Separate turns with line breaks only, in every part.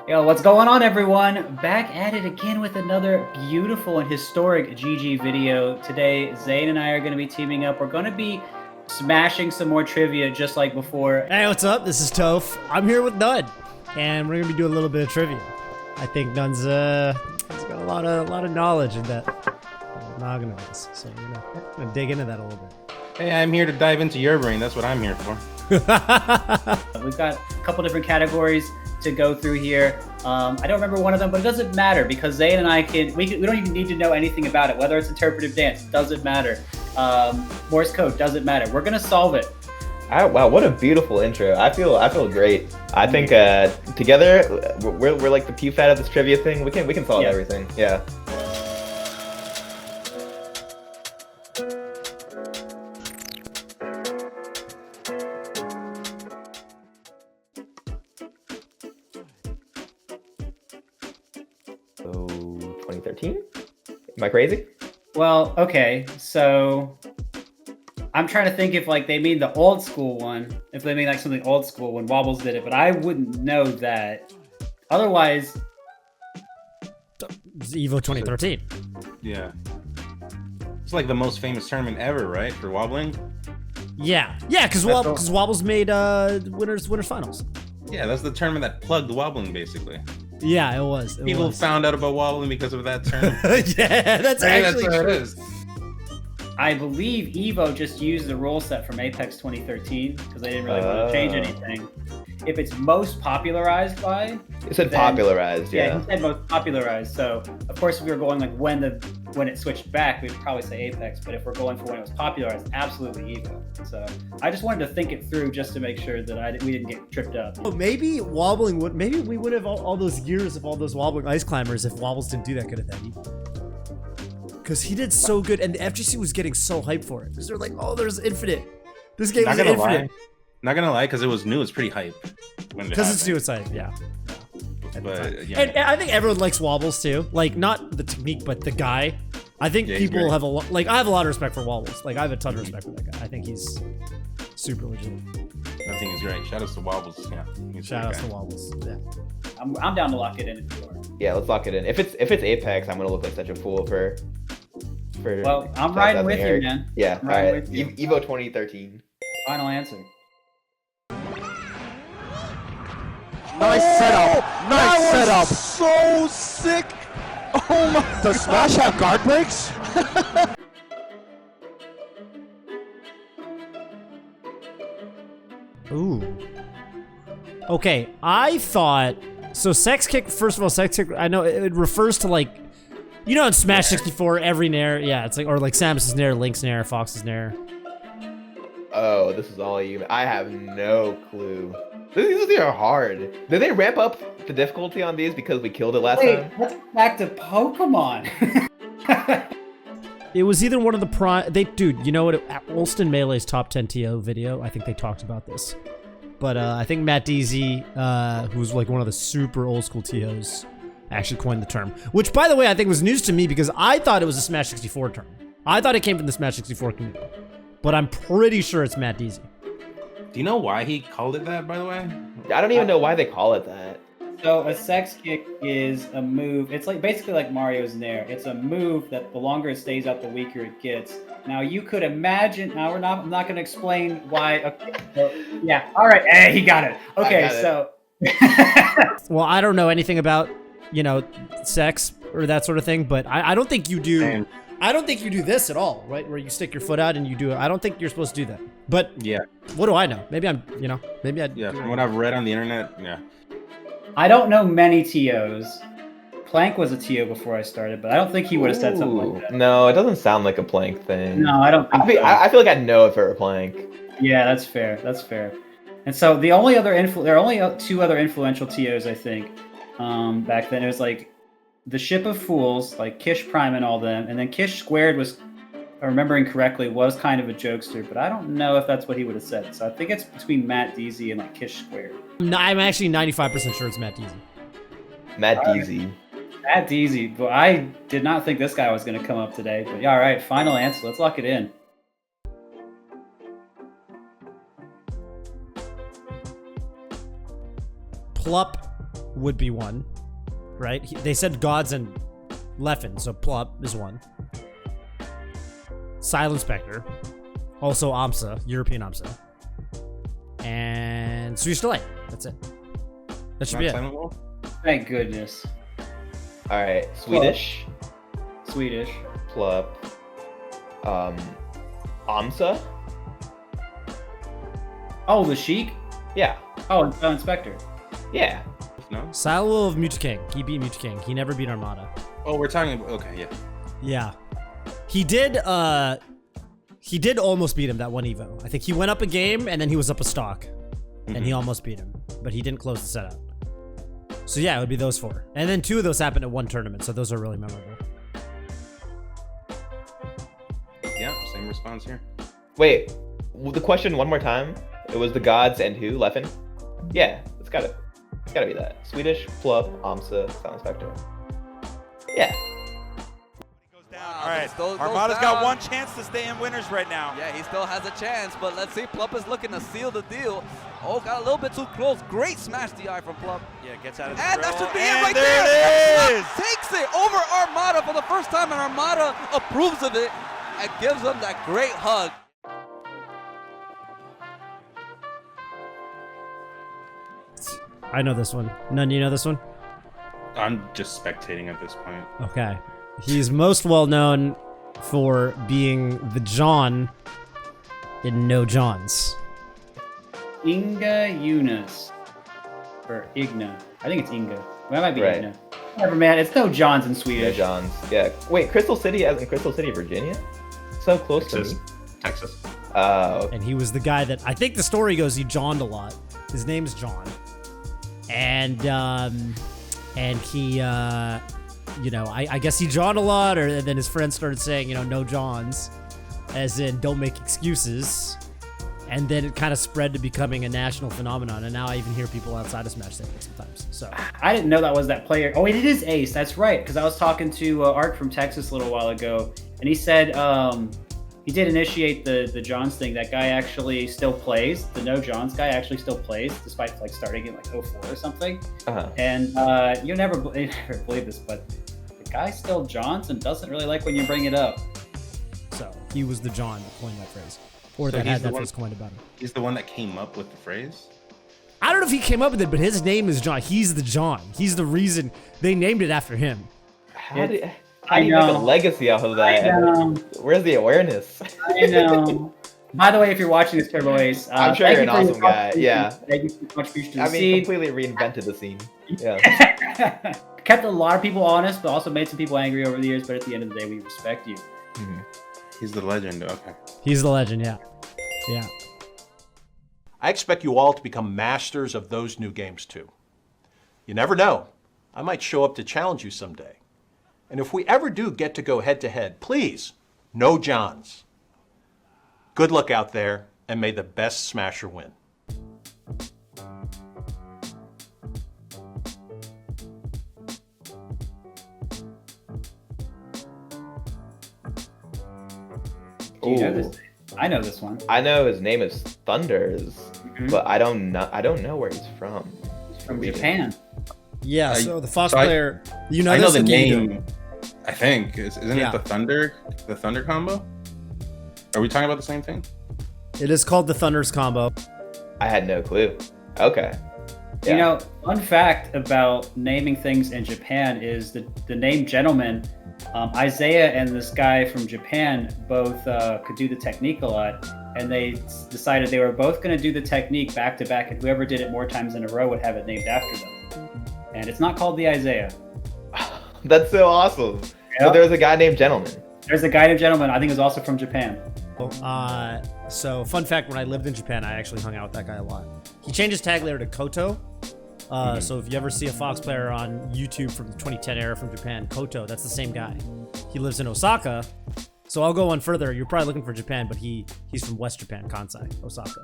Yo, what's going on, everyone? Back at it again with another beautiful and historic GG video. Today, Zain and I are going to be teaming up. We're going to be smashing some more trivia just like before.
Hey, what's up? This is Toph. I'm here with Nud, and we're gonna be doing a little bit of trivia. I think Nun's he's got a lot of knowledge in that noggin-wise, so we're gonna dig into that a little bit.
Hey, I'm here to dive into your brain. That's what I'm here for.
We've got a couple different categories to go through here. I don't remember one of them, but it doesn't matter because Zain and I we don't even need to know anything about it. Whether it's interpretive dance, doesn't matter. Morse code, doesn't matter. We're gonna solve it.
Wow, what a beautiful intro. I feel great. I think together we're like the PewFat of this trivia thing. We can solve everything. Yeah. So 2013? Am I crazy?
Well, okay, so I'm trying to think if like they mean the old school one, if they mean like something old school when Wobbles did it, but I wouldn't know that. Otherwise,
It's Evo 2013.
Yeah. It's like the most famous tournament ever, right? For wobbling?
Yeah, because Wobbles made winners finals.
Yeah, that's the tournament that plugged wobbling, basically.
Yeah, it was.
People found out about wobbling because of that tournament.
Yeah, that's actually
that's how
true.
it is.
I believe Evo just used the rule set from Apex 2013 because they didn't really want to change anything. If it's most popularized by,
It said popularized, yeah.
He said most popularized. So of course, if we were going like when it switched back, we'd probably say Apex. But if we're going for when it was popularized, absolutely Evo. So I just wanted to think it through just to make sure that we didn't get tripped up.
Oh, maybe wobbling would. Maybe we would have all those years of all those wobbling ice climbers if Wobbles didn't do that good at that. Because he did so good, and the FGC was getting so hyped for it. Because they're like, oh, there's infinite. This game is infinite.
Not gonna lie, because it was new. It's pretty hype.
Because it's suicide, yeah.
But yeah.
And I think everyone likes Wobbles too. Like, not the technique, but the guy. I think people have a lot. Like, I have a lot of respect for Wobbles. Like, I have a ton of respect for that guy. I think he's super legit.
I think he's great. Shout outs to Wobbles. Yeah.
Shout outs to Wobbles. Yeah.
I'm down to lock it in if you are.
Yeah, let's lock it in. If it's Apex, I'm gonna look like such a fool for
Well, I'm riding with you, man.
Yeah,
I'm
all
riding
right.
with you.
Evo 2013.
Final answer.
Nice setup. Nice setup. So sick. Oh my. Does Smash have guard breaks?
Ooh. Okay, I thought so. Sex kick. First of all, sex kick. I know it refers to like, you know, in Smash 64, every nair. Yeah, it's like or like Samus's nair, Link's nair, Fox's nair.
Oh, this is all you. I have no clue. These are hard. Did they ramp up the difficulty on these because we killed it last time?
Let's go back to Pokemon.
It was either one of the dude, you know what? Olston Melee's top 10 TO video. I think they talked about this, but I think Matt Deasy, who's like one of the super old school TOs, actually coined the term. Which, by the way, I think was news to me because I thought it was a Smash 64 term. I thought it came from the Smash 64 community, but I'm pretty sure it's Matt Deasy.
Do you know why he called it that, by the way?
I don't even know why they call it that.
So a sex kick is a move. It's like basically like Mario's Nair. It's a move that the longer it stays up, the weaker it gets. Now you could imagine. Now I'm not going to explain why. Okay, so, yeah. All right. Hey, he got it. Okay. So.
Well, I don't know anything about, you know, sex or that sort of thing, but I don't think you do.
Same.
I don't think you do this at all, right? Where you stick your foot out and you do it. I don't think you're supposed to do that. But
yeah,
what do I know? Maybe I'm, you know, maybe I.
Yeah, from what I've read on the internet, yeah.
I don't know many TOs. Plank was a TO before I started, but I don't think he would have said something like that.
No, it doesn't sound like a Plank thing.
No, I don't think so.
I feel like I'd know if it were Plank.
Yeah, that's fair. That's fair. And so the only other there are only two other influential TOs, I think, back then. It was like the Ship of Fools, like Kish Prime and all them, and then Kish Squared was, if I'm remembering correctly, was kind of a jokester, but I don't know if that's what he would have said. So I think it's between Matt Deasy and like Kish Squared.
No, I'm actually 95% sure it's Matt Deasy.
Matt Deasy.
Matt Deasy. But I did not think this guy was going to come up today. But yeah, all right, final answer. Let's lock it in.
Plup would be one, right? They said gods and Leffen, so Plup is one. Silent Spectre, also AMSA, European AMSA, and Swedish Delay. That's it. That should
Not
be it.
Silent Wolf?
Thank goodness.
All right, Swedish,
Swedish.
Plup, AMSA.
Oh, the Sheik?
Yeah,
Oh, and Inspector.
yeah.
No?
Silent Wolf of Muta King. He beat Muta King. He never beat Armada.
Oh, we're talking about... Okay, yeah.
Yeah. He did almost beat him that one Evo. I think he went up a game and then he was up a stock. And he almost beat him. But he didn't close the set out. So yeah, it would be those 4. And then 2 of those happened at one tournament, so those are really memorable.
Yeah, same response here.
Wait, the question one more time. It was the gods and who? Leffen? Yeah, it's gotta be that. Swedish, Plup, AMSA, Silent Spectre. Yeah.
All right, Armada's got one chance to stay in winners right now.
Yeah, he still has a chance, but let's see. Plup is looking to seal the deal. Oh, got a little bit too close. Great smash DI from Plup.
Yeah, gets out of the
And
drill,
that should be
and
it right
there.
there.
It is.
Plup takes it over Armada for the first time, and Armada approves of it and gives him that great hug.
I know this one. None, you know this one?
I'm just spectating at this point.
Okay. He's most well known for being the John in No Johns.
Inga Yunus. Or Igna. I think it's Inga. Well, that might be
Right.
Igna. Whatever, man. It's no Johns in
Yeah,
Swedish.
Johns. Yeah. Wait, Crystal City, as in Crystal City, Virginia? So close
Texas.
to me.
Texas.
Oh,
And he was the guy that I think the story goes he johned a lot. His name's John. And he you know, I guess he johned a lot, or then his friends started saying, you know, no Johns, as in don't make excuses. And then it kind of spread to becoming a national phenomenon, and now I even hear people outside of Smash saying it sometimes. So
I didn't know that was that player. Oh, it is Ace. That's right. Because I was talking to Art from Texas a little while ago, and he said he did initiate the Johns thing. That guy actually still plays. The No Johns guy actually still plays, despite like starting in like 04 or something.
uh-huh.
And you never believe this, but the guy still Johns and doesn't really like when you bring it up.
so he was the John that coined that phrase, or
So
that
he's
had
the
that
one-
phrase coined about him.
He's the one that came up with the phrase?
I don't know if he came up with it, but his name is John. He's the John. He's the reason they named it after him.
How do you
I
make a
know.
legacy out of that? Where's the awareness?
I know. By the way, if you're watching this, Turbo Ace,
I'm sure
thank
you're
you
an
for your
awesome guy.
contribution.
Yeah.
Thank you for your contribution to the
I mean,
scene.
completely reinvented the scene. Yeah.
Kept a lot of people honest, but also made some people angry over the years. But at the end of the day, we respect you.
He's the legend. Okay.
He's the legend, yeah. Yeah.
I expect you all to become masters of those new games too. You never know. I might show up to challenge you someday. And if we ever do get to go head to head, please, no Johns. Good luck out there, and may the best smasher win.
Do you know this?
Ooh.
I know this one.
I know his name is Thunders, but I don't know where he's from.
From Japan.
Yeah, so the Fox
so I-
player, you know
I know
this?
the
Okay, you do.
name. I think isn't
Yeah.
it the Thunder combo? Are we talking about the same thing?
It is called the Thunders combo.
I had no clue. Okay.
You
Yeah.
know, fun fact about naming things in Japan is the name Gentleman. Isaiah and this guy from Japan both could do the technique a lot, and they decided they were both going to do the technique back to back, and whoever did it more times in a row would have it named after them. And it's not called the Isaiah.
That's so awesome. So
Yep.
there's a guy named Gentleman.
There's a guy named Gentleman. I think is also from Japan.
So fun fact, when I lived in Japan, I actually hung out with that guy a lot. He changed his tag later to Koto. So if you ever see a Fox player on YouTube from the 2010 era from Japan, Koto, that's the same guy. He lives in Osaka. So I'll go on further. You're probably looking for Japan, but he's from West Japan, Kansai, Osaka.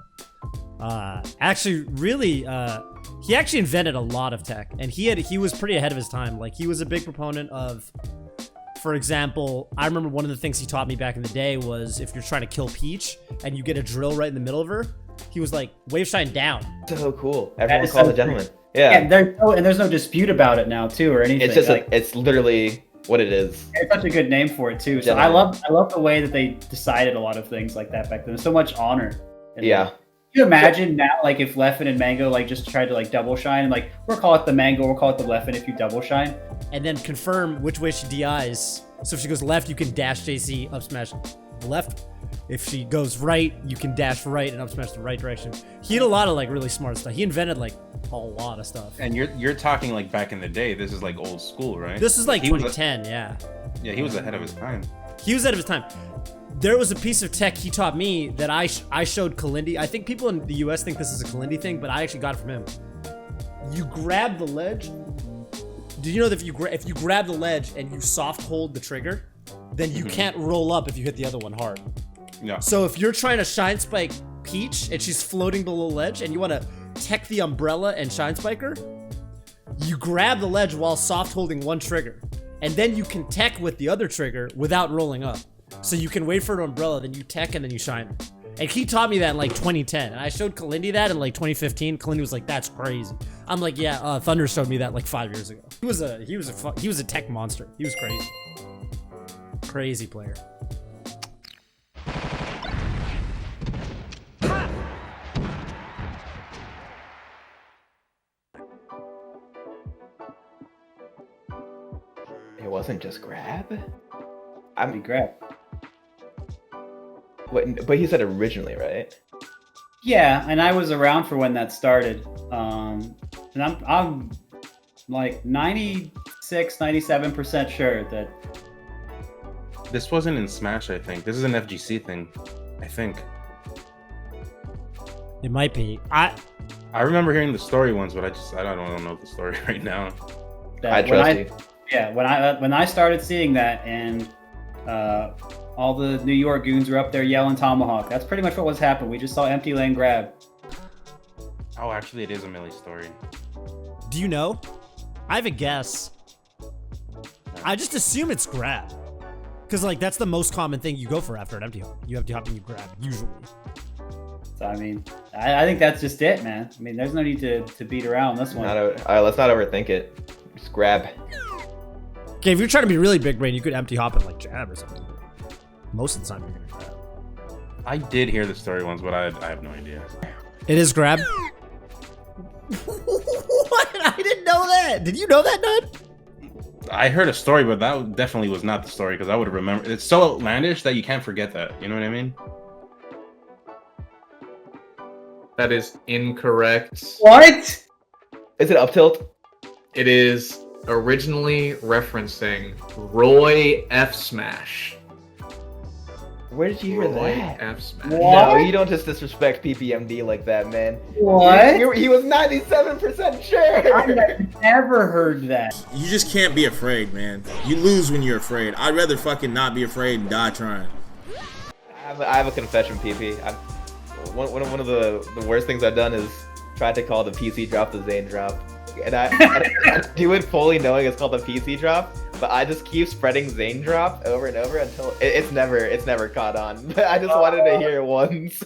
He actually invented a lot of tech, and he was pretty ahead of his time. Like, he was a big proponent of, for example, I remember one of the things he taught me back in the day was if you're trying to kill Peach and you get a drill right in the middle of her, he was like, wave shine down.
So cool. Everyone
is
calls
so
a Gentleman. Yeah.
And there's no dispute about it now too or anything.
It's just
like,
it's literally what it is.
it's such a good name for it too. So
Generally.
I love the way that they decided a lot of things like that back then. There's so much honor. in
Yeah.
that. Can you imagine now, like if Leffen and Mango like just tried to like double shine, and like we'll call it the Mango, we'll call it the Leffen if you double shine.
And then confirm which way she DIs. So if she goes left, you can dash JC up smash left. If she goes right, you can dash right and up smash the right direction. He had a lot of like really smart stuff. He invented like a lot of stuff.
And you're talking like back in the day. This is like old school, right?
This is like
He was
2010, yeah.
Yeah, he was ahead of his time.
He was ahead of his time. There was a piece of tech he taught me that I showed Kalindi. I think people in the US think this is a Kalindi thing, but I actually got it from him. You grab the ledge. Do you know that if you grab the ledge and you soft hold the trigger, then you can't roll up if you hit the other one hard.
Yeah.
So if you're trying to shine spike Peach and she's floating below the ledge and you want to tech the umbrella and shine spike her, you grab the ledge while soft holding one trigger. And then you can tech with the other trigger without rolling up. So you can wait for an umbrella, then you tech and then you shine. And he taught me that in like 2010. And I showed Kalindi that in like 2015. Kalindi was like, "That's crazy." I'm like, "Yeah, Thunder showed me that like 5 years ago." He was a tech monster. He was crazy. Crazy player.
It wasn't just grab.
Be grab.
But he said originally, right?
Yeah, and I was around for when that started. And I'm like 96, 97% sure that
This wasn't in Smash, I think. This is an FGC thing, I think.
It might be.
I remember hearing the story once, but I don't know the story right now.
I trust you.
Yeah, when I started seeing that and all the New York goons were up there yelling Tomahawk. That's pretty much what was happening. We just saw empty lane grab.
Oh, actually, it is a Millie story.
Do you know? I have a guess. I just assume it's grab. Because, like, that's the most common thing you go for after an empty hop. You empty hop and you grab, usually.
So, I mean, I think that's just it, man. I mean, there's no need to beat around this one.
All right, let's not overthink it. Just grab.
Okay, if you're trying to be really big brain, you could empty hop and, like, jab or something. Most of the time, you're going to grab.
I did hear the story once, but I have no idea.
It is grab? What? I didn't know that. Did you know that, Nud?
I heard a story, but that definitely was not the story because I would have remembered. It's so outlandish that you can't forget that. You know what I mean?
That is incorrect.
What?
Is it up tilt?
It is originally referencing Roy F Smash.
Where did you hear
Roy
that?
F Smash.
No, you don't just disrespect PPMD like that, man.
What?
He was 97% sure.
I've never heard that.
You just can't be afraid, man. You lose when you're afraid. I'd rather fucking not be afraid and die trying.
I have a confession, PP. One of the worst things I've done is try to call the PC drop the Zain drop. And I do it fully knowing it's called the PC drop, but I just keep spreading Zain drop over and over until it's never caught on. I just wanted to hear it once.